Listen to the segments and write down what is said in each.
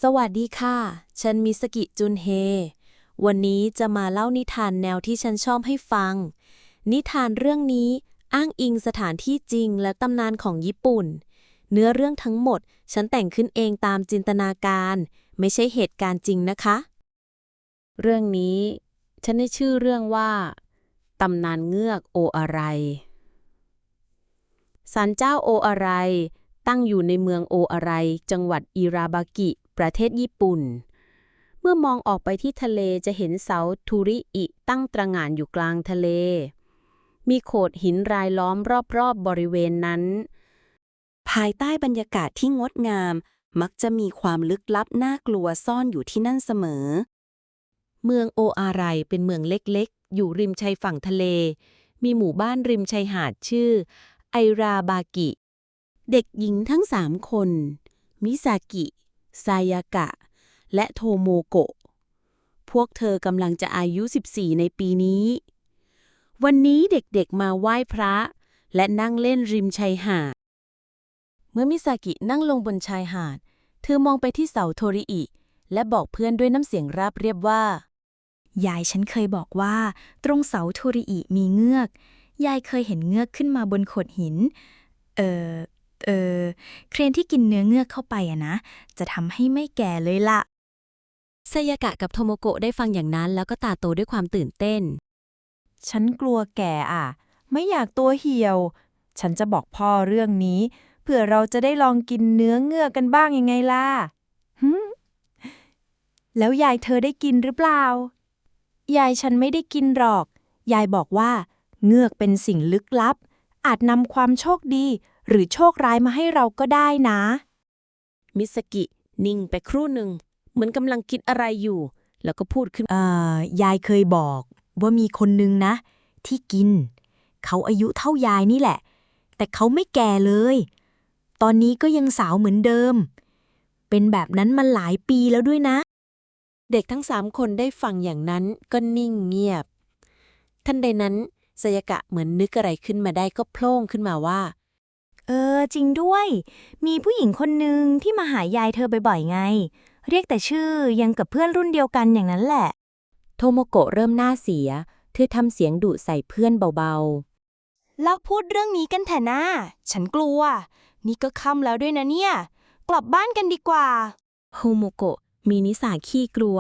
สวัสดีค่ะ ฉันมิสกิจุนเฮ วันนี้จะมาเล่านิทานแนวที่ฉันชอบให้ฟัง นิทานเรื่องนี้อ้างอิงสถานที่จริงและตำนานของญี่ปุ่น เนื้อเรื่องทั้งหมดฉันแต่งขึ้นเองตามจินตนาการ ไม่ใช่เหตุการณ์จริงนะคะ เรื่องนี้ฉันได้ชื่อเรื่องว่าตำนานเงือกโออาไรศาลเจ้าโออาไรตั้งอยู่ในเมืองโออาไรจังหวัดอิราบากิประเทศญี่ปุ่นเมื่อมองออกไปที่ทะเลจะเห็นเสาทูริอิตั้งตระหง่านอยู่กลางทะเลมีโขดหินรายล้อมรอบๆบริเวณนั้นภายใต้บรรยากาศที่งดงามมักจะมีความลึกลับน่ากลัวซ่อนอยู่ที่นั่นเสมอเมืองโออาไรเป็นเมืองเล็กๆ อยู่ริมชายฝั่งทะเล มีหมู่บ้านริมชายหาดชื่อไอราบากิ เด็กหญิงทั้ง3 คน มิซากิ ไซยากะ และโทโมโกะ พวกเธอกำลังจะอายุ 14 ในปีนี้ วันนี้เด็กๆ มาไหว้พระ และนั่งเล่นริมชายหาด เมื่อมิซากินั่งลงบนชายหาด เธอมองไปที่เสาโทริอิ และบอกเพื่อนด้วยน้ำเสียงราบเรียบว่ายายฉันเคยบอกว่าตรงเสาโทริอิมีเงือก ยายเคยเห็นเงือกขึ้นมาบนโขดหิน เออเครนที่กินเนื้อเงือกเข้าไปอะนะ จะทำให้ไม่แก่เลยล่ะ ไซยากะกับโทโมโกะได้ฟังอย่างนั้นแล้วก็ตาโตด้วยความตื่นเต้น ฉันกลัวแก่อ่ะ ไม่อยากตัวเหี่ยว ฉันจะบอกพ่อเรื่องนี้เพื่อเราจะได้ลองกินเนื้อเงือกกันบ้างยังไงล่ะแล้วยายเธอได้กินหรือเปล่า ยายฉันไม่ได้กินหรอก ยายบอกว่าเงือกเป็นสิ่งลึกลับ อาจนำความโชคดีหรือโชคร้ายมาให้เราก็ได้นะ มิสกินิ่งไปครู่หนึ่งเหมือนกำลังคิดอะไรอยู่ แล้วก็พูดขึ้น ยายเคยบอกว่ามีคนนึงนะ ที่กิน เขาอายุเท่ายายนี่แหละ แต่เขาไม่แก่เลย ตอนนี้ก็ยังสาวเหมือนเดิม เป็นแบบนั้นมาหลายปีแล้วด้วยนะ เด็กทั้ง3 คนได้ฟังอย่างนั้นก็นิ่งเงียบ ทันใดนั้นไซยากะเหมือนนึกอะไรขึ้นมาได้ก็โพล่งขึ้นมาว่า จริงด้วย มีผู้หญิงคนหนึ่งที่มาหายายเธอบ่อยๆไง เรียกแต่ชื่อยังกับเพื่อนรุ่นเดียวกันอย่างนั้นแหละ โทโมโกะเริ่มหน้าเสียเธอทำเสียงดุใส่เพื่อนเบา เลิกพูดเรื่องนี้กันเถอะนะฉันกลัว นี่ก็ค่ำแล้วด้วยนะเนี่ย กลับบ้านกันดีกว่า ๆ โทโมโกะมีนิสัยขี้กลัว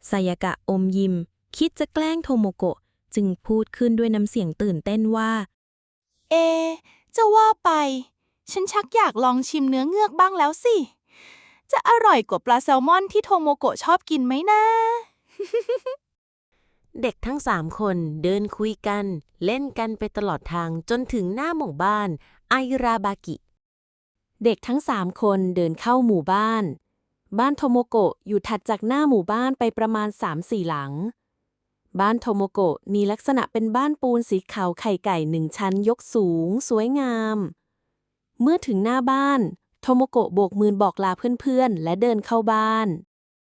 ไซยากะอมยิ้มคิดจะแกล้งโทโมโกะจึงพูดขึ้นด้วยน้ำเสียงตื่นเต้นว่า เอ จะว่าไป ฉันชักอยากลองชิมเนื้อเงือกบ้างแล้วสิ จะอร่อยกว่าปลาแซลมอนที่โทโมโกะชอบกินไหมนะ เด็กทั้ง3 คนเดินคุยกันเล่นกันไปตลอดทางจนถึงหน้าหมู่บ้านไอราบากิ เด็กทั้ง3 คนเดินเข้าหมู่บ้าน บ้านโทโมโกะอยู่ถัดจากหน้าหมู่บ้านไปประมาณ 3-4 หลัง บ้านโทโมโกะมีลักษณะเป็นบ้านปูนสีขาวไข่ไก่1 ชั้นยกสูงสวยงาม เมื่อถึงหน้าบ้านโทโมโกะโบกมือบอกลาเพื่อนๆและเดินเข้าบ้าน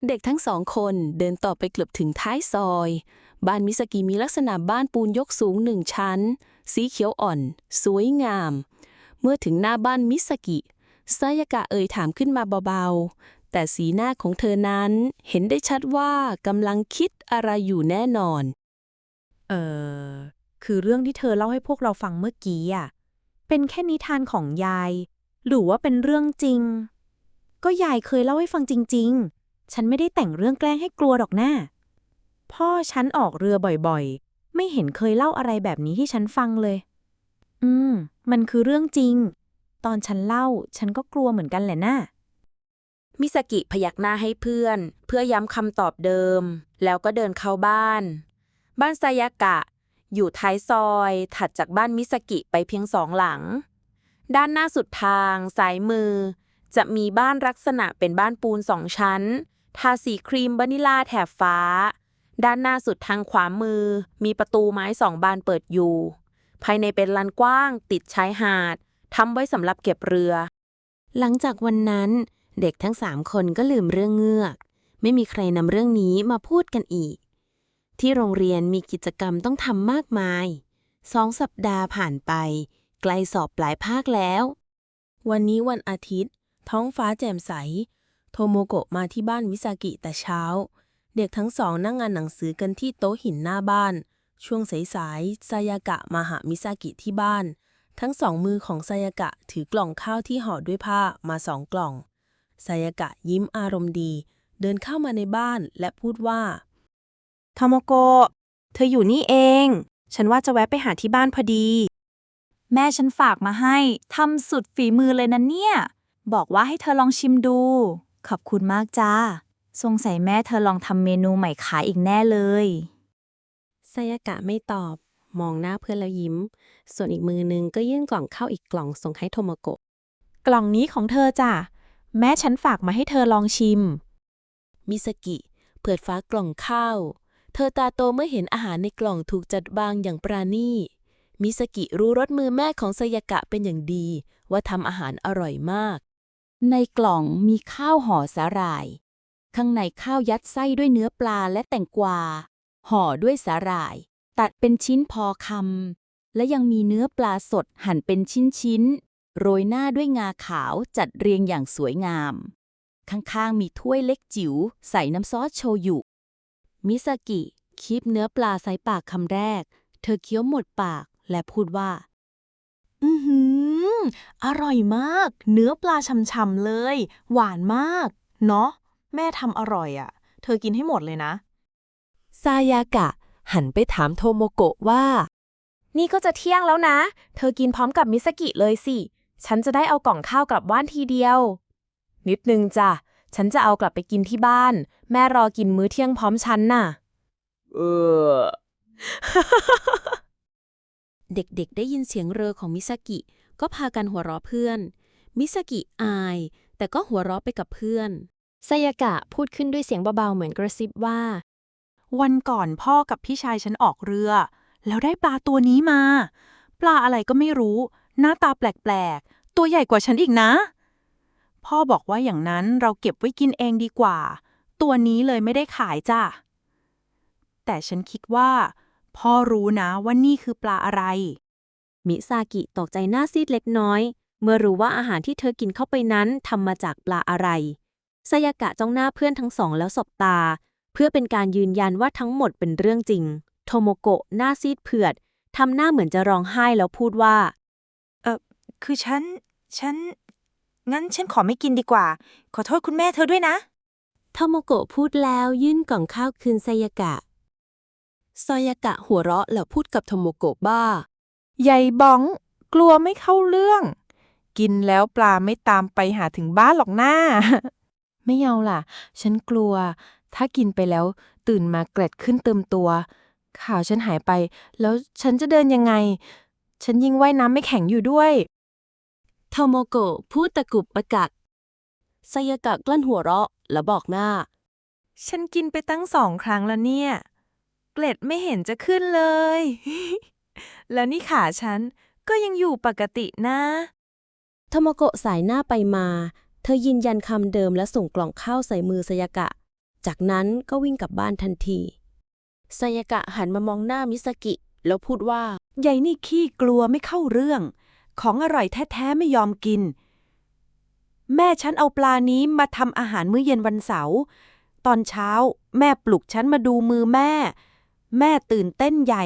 เด็กทั้ง2 คนเดินต่อไปเกือบถึงท้ายซอย บ้านมิสกิมีลักษณะบ้านปูนยกสูง1 ชั้น สีเขียวอ่อน สวยงาม เมื่อถึงหน้าบ้านมิสกิไซยากะถามขึ้นมาเบาๆ แต่สีหน้าของเธอนั้นเห็นได้ชัดว่ากำลังคิดอะไรอยู่แน่นอน คือเรื่องที่เธอเล่าให้พวกเราฟังเมื่อกี้อ่ะ เป็นแค่นิทานของยาย หรือว่าเป็นเรื่องจริง ก็ยายเคยเล่าให้ฟังจริงๆ ฉันไม่ได้แต่งเรื่องแกล้งให้กลัวหรอกนะพ่อฉันออกเรือบ่อยๆ ไม่เห็นเคยเล่าอะไรแบบนี้ให้ฉันฟังเลย มันคือเรื่องจริง ตอนฉันเล่าฉันก็กลัวเหมือนกันแหละนะมิสกิพยักหน้าให้เพื่อย้ำคำตอบเดิม แล้วก็เดินเข้าบ้าน บ้านไซยากะอยู่ท้ายซอยถัดจากบ้านมิสกิไปเพียง2 หลัง ด้านหน้าสุดทางซ้ายมือ จะมีบ้านลักษณะเป็นบ้านปูน2 ชั้น ทาสีครีมวานิลาแถบฟ้า ด้านหน้าสุดทางขวามือมีประตูไม้2 บานเปิดอยู่ ภายในเป็นลานกว้างติดชายหาดทำไว้สำหรับเก็บเรือ หลังจากวันนั้นเด็กทั้ง3 คนก็ลืมเรื่องเงือก ไม่มีใครนำเรื่องนี้มาพูดกันอีก ที่โรงเรียนมีกิจกรรมต้องทำมากมาย 2 สัปดาห์ผ่านไปใกล้สอบปลายภาคแล้ว วันนี้วันอาทิตย์ท้องฟ้าแจ่มใส โทโมโกะมาที่บ้านมิซากิแต่เช้า เด็กทั้งสองนั่งอ่านหนังสือกันที่โต๊ะหินหน้าบ้าน ช่วงสายๆซายากะมาหามิซากิที่บ้าน ทั้งสองมือของซายากะถือกล่องข้าวที่ห่อด้วยผ้ามา2 กล่องซายากะยิ้มอารมณ์ดี เดินเข้ามาในบ้านและพูดว่า โทโมโกะ เธออยู่นี่เอง ฉันว่าจะแวะไปหาที่บ้านพอดี แม่ฉันฝากมาให้ทำสุดฝีมือเลยนะเนี่ย บอกว่าให้เธอลองชิมดู ขอบคุณมากจ้าสงสัยแม่เธอลองทำเมนูใหม่ขายอีกแน่เลย ซายากะไม่ตอบ มองหน้าเพื่อนแล้วยิ้ม ส่วนอีกมือนึงก็ยื่นกล่องข้าวอีกกล่องส่งให้โทโมโกะ กล่องนี้ของเธอจ้ะ แม่ฉันฝากมาให้เธอลองชิม มิซากิเปิดฝากล่องข้าว เธอตาโตเมื่อเห็นอาหารในกล่องถูกจัดวางอย่างปราณีตมิซากิรู้รสมือแม่ของซายากะเป็นอย่างดีว่าทำอาหารอร่อยมาก ในกล่องมีข้าวห่อสาหร่าย ข้างในข้าวยัดไส้ด้วยเนื้อปลาและแตงกวา ห่อด้วยสาหร่าย ตัดเป็นชิ้นพอคำ และยังมีเนื้อปลาสดหั่นเป็นชิ้นๆ โรยหน้าด้วยงาขาวจัดเรียงอย่างสวยงาม ข้างๆมีถ้วยเล็กจิ๋วใส่น้ำซอสโชยุ มิซากิคีบเนื้อปลาใส่ปากคำแรก เธอเคี้ยวหมดปากและพูดว่า อร่อยมาก เนื้อปลาช่ำๆเลย หวานมาก เนาะแม่ทำอร่อยอ่ะ เธอกินให้หมดเลยนะ ซายากะหันไปถามโทโมโกะว่า นี่ก็จะเที่ยงแล้วนะ เธอกินพร้อมกับมิสกิเลยสิ ฉันจะได้เอากล่องข้าวกลับบ้านทีเดียว นิดนึงจ้ะ ฉันจะเอากลับไปกินที่บ้าน แม่รอกินมื้อเที่ยงพร้อมฉันน่ะ เด็กๆได้ยินเสียงเรอของมิซากิก็พากันหัวเราะเพื่อน มิซากิอาย แต่ก็หัวเราะไปกับเพื่อนซายากะพูดขึ้นด้วยเสียงเบาๆเหมือนกระซิบว่า วันก่อนพ่อกับพี่ชายฉันออกเรือ แล้วได้ปลาตัวนี้มา ปลาอะไรก็ไม่รู้ หน้าตาแปลกๆ ตัวใหญ่กว่าฉันอีกนะ พ่อบอกว่าอย่างนั้นเราเก็บไว้กินเองดีกว่า ตัวนี้เลยไม่ได้ขายจ้ะ แต่ฉันคิดว่า พ่อรู้นะว่านี่คือปลาอะไร มิซากิตกใจหน้าซีดเล็กน้อย เมื่อรู้ว่าอาหารที่เธอกินเข้าไปนั้นทำมาจากปลาอะไรซายากะจ้องหน้าเพื่อนทั้งสองแล้วสบตา เพื่อเป็นการยืนยันว่าทั้งหมดเป็นเรื่องจริง โทโมโกะหน้าซีดเผือดทำหน้าเหมือนจะร้องไห้แล้วพูดว่า คืองั้นฉันขอไม่กินดีกว่า ขอโทษคุณแม่เธอด้วยนะ โทโมโกะพูดแล้วยื่นกล่องข้าวคืนซายากะ ซายากะหัวเราะแล้วพูดกับโทโมโกะบ้า ใหญ่บ้อง กลัวไม่เข้าเรื่อง กินแล้วปลาไม่ตามไปหาถึงบ้านหรอกหน้า ไม่เอาล่ะ ฉันกลัว ถ้ากินไปแล้วตื่นมาเกล็ดขึ้นเติมตัว ข่าวฉันหายไป แล้วฉันจะเดินยังไง ฉันยิ่งว่ายน้ำไม่แข็งอยู่ด้วย โทโมโกะพูดตะกุบตะกัก ซายากะกลั้นหัวเราะแล้วบอกหน้า ฉันกินไปตั้ง2 ครั้งแล้วเนี่ย เกล็ดไม่เห็นจะขึ้นเลย แล้วนี่ขาฉันก็ยังอยู่ปกตินะ โทโมโกะสายหน้าไปมา เธอยืนยันคำเดิมและส่งกล่องข้าวใส่มือซายากะ จากนั้นก็วิ่งกลับบ้านทันที ซายากะหันมามองหน้ามิซากิแล้วพูดว่า ใหญ่นี่ขี้กลัวไม่เข้าเรื่อง ของอร่อยแท้ๆไม่ยอมกิน แม่ฉันเอาปลานี้มาทำอาหารมื้อเย็นวันเสาร์ ตอนเช้าแม่ปลุกฉันมาดูมือแม่ แม่ตื่นเต้นใหญ่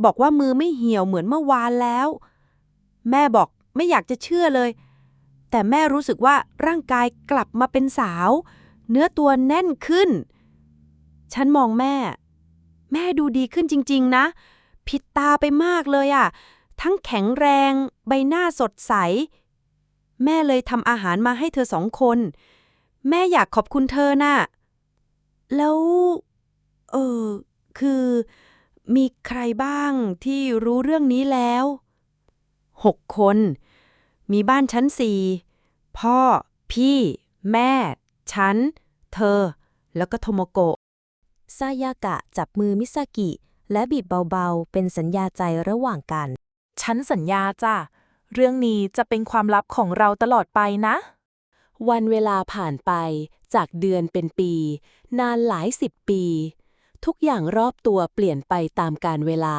บอกว่ามือไม่เหี่ยวเหมือนเมื่อวานแล้ว แม่บอกไม่อยากจะเชื่อเลย แต่แม่รู้สึกว่าร่างกายกลับมาเป็นสาว เนื้อตัวแน่นขึ้น ฉันมองแม่ แม่ดูดีขึ้นจริงๆนะ ผิดตาไปมากเลยอ่ะ ทั้งแข็งแรงใบหน้าสดใส แม่เลยทำอาหารมาให้เธอ2 คน แม่อยากขอบคุณเธอน่ะ แล้วคือมีใครบ้างที่รู้เรื่องนี้แล้ว6 คน มีบ้านชั้น4 พ่อ พี่ แม่ ฉัน เธอ แล้วก็โทโมโกะ ซายากะจับมือมิซากิและบีบเบาๆเป็นสัญญาใจระหว่างกัน ฉันสัญญาจ้ะ เรื่องนี้จะเป็นความลับของเราตลอดไปนะ วันเวลาผ่านไปจากเดือนเป็นปี นานหลาย10 ปี ทุกอย่างรอบตัวเปลี่ยนไปตามกาลเวลา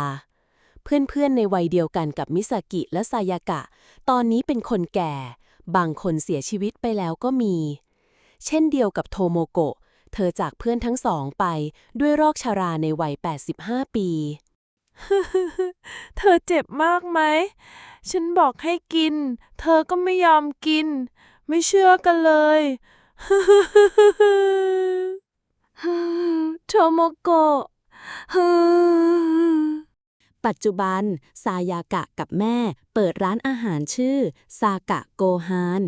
เพื่อนๆในวัยเดียวกันกับมิซากิและซายากะ ตอนนี้เป็นคนแก่ บางคนเสียชีวิตไปแล้วก็มี เช่นเดียวกับโทโมโกะเธอจากเพื่อนทั้งสองไปด้วยโรคชราในวัย 85 ปี เธอเจ็บมากไหม ฉันบอกให้กิน เธอก็ไม่ยอมกิน ไม่เชื่อกันเลย โทโมโกะ ปัจจุบันซายากะกับแม่เปิดร้านอาหารชื่อซากะโกฮาน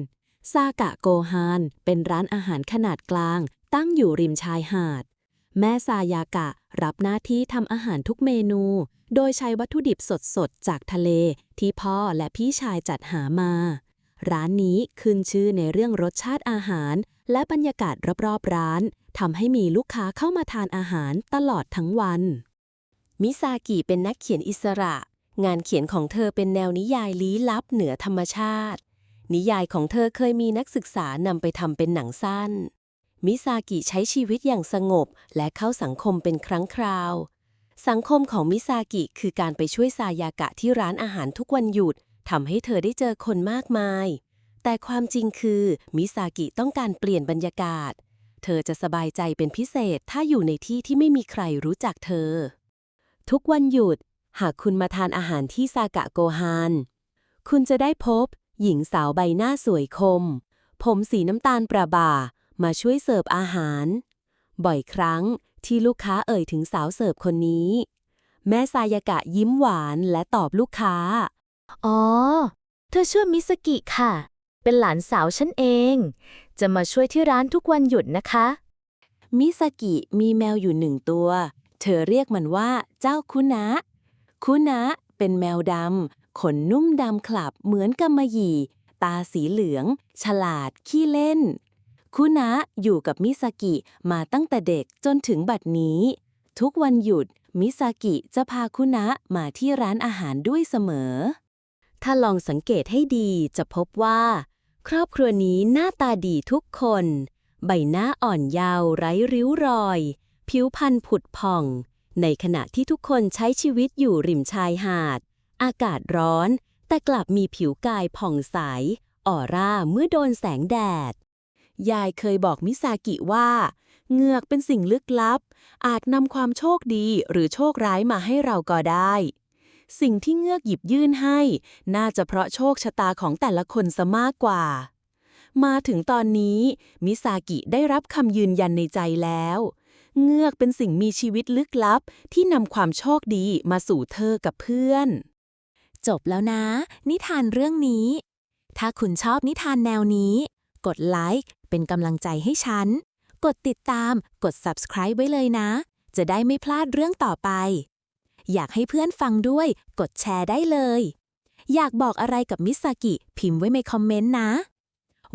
ซากะโกฮานเป็นร้านอาหารขนาดกลางตั้งอยู่ริมชายหาด แม่ซายากะรับหน้าที่ทำอาหารทุกเมนู โดยใช้วัตถุดิบสดๆจากทะเลที่พ่อและพี่ชายจัดหามา ร้านนี้ขึ้นชื่อในเรื่องรสชาติอาหารและบรรยากาศรอบๆร้านทำให้มีลูกค้าเข้ามาทานอาหารตลอดทั้งวัน มิซากิเป็นนักเขียนอิสระ งานเขียนของเธอเป็นแนวนิยายลี้ลับเหนือธรรมชาติ นิยายของเธอเคยมีนักศึกษานำไปทำเป็นหนังสั้น มิซากิใช้ชีวิตอย่างสงบและเข้าสังคมเป็นครั้งคราว สังคมของมิซากิคือการไปช่วยซายากะที่ร้านอาหารทุกวันหยุดทำให้เธอได้เจอคนมากมาย แต่ความจริงคือมิซากิต้องการเปลี่ยนบรรยากาศ เธอจะสบายใจเป็นพิเศษถ้าอยู่ในที่ที่ไม่มีใครรู้จักเธอ ทุกวันหยุดหากคุณมาทานอาหารที่ซากะโกฮานคุณจะได้พบหญิงสาวใบหน้าสวยคม ผมสีน้ำตาลประบ่ามาช่วยเสิร์ฟอาหาร บ่อยครั้งที่ลูกค้าเอ่ยถึงสาวเสิร์ฟคนนี้ แม่ซายากะยิ้มหวานและตอบลูกค้า อ๋อ เธอชื่อมิสกิค่ะ เป็นหลานสาวฉันเอง จะมาช่วยที่ร้านทุกวันหยุดนะคะ มิซากิมีแมวอยู่หนึ่งตัว เธอเรียกมันว่าเจ้าคุนะ คุนะเป็นแมวดำ ขนนุ่มดำขลับเหมือนกำมะหยี่ ตาสีเหลือง ฉลาด ขี้เล่น คุนะอยู่กับมิซากิมาตั้งแต่เด็กจนถึงบัดนี้ ทุกวันหยุดมิซากิจะพาคุนะมาที่ร้านอาหารด้วยเสมอ ถ้าลองสังเกตให้ดีจะพบว่า ครอบครัวนี้หน้าตาดีทุกคน ใบหน้าอ่อนเยาว์ไร้ริ้วรอย ผิวพรรณผุดผ่อง ในขณะที่ทุกคนใช้ชีวิตอยู่ริมชายหาด อากาศร้อน แต่กลับมีผิวกายผ่องใส ออร่าเมื่อโดนแสงแดด ยายเคยบอกมิซากิว่าเหงือกเป็นสิ่งลึกลับ อาจนำความโชคดีหรือโชคร้ายมาให้เราก็ได้ สิ่งที่เงือกหยิบยื่นให้ น่าจะเพราะโชคชะตาของแต่ละคนซะมากกว่า มาถึงตอนนี้มิซากิได้รับคำยืนยันในใจแล้วเงือกเป็นสิ่งมีชีวิตลึกลับที่นำความโชคดีมาสู่เธอกับเพื่อน จบแล้วนะ นิทานเรื่องนี้ ถ้าคุณชอบนิทานแนวนี้ กดไลค์เป็นกำลังใจให้ฉัน กดติดตาม กด subscribe ไว้เลยนะ จะได้ไม่พลาดเรื่องต่อไป อยากให้เพื่อนฟังด้วย กดแชร์ได้เลย อยากบอกอะไรกับมิซากิพิมพ์ไว้ในคอมเมนต์นะ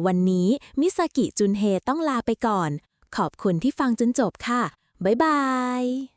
วันนี้มิซากิจุนเฮต้องลาไปก่อน ขอบคุณที่ฟังจนจบค่ะ บ๊ายบาย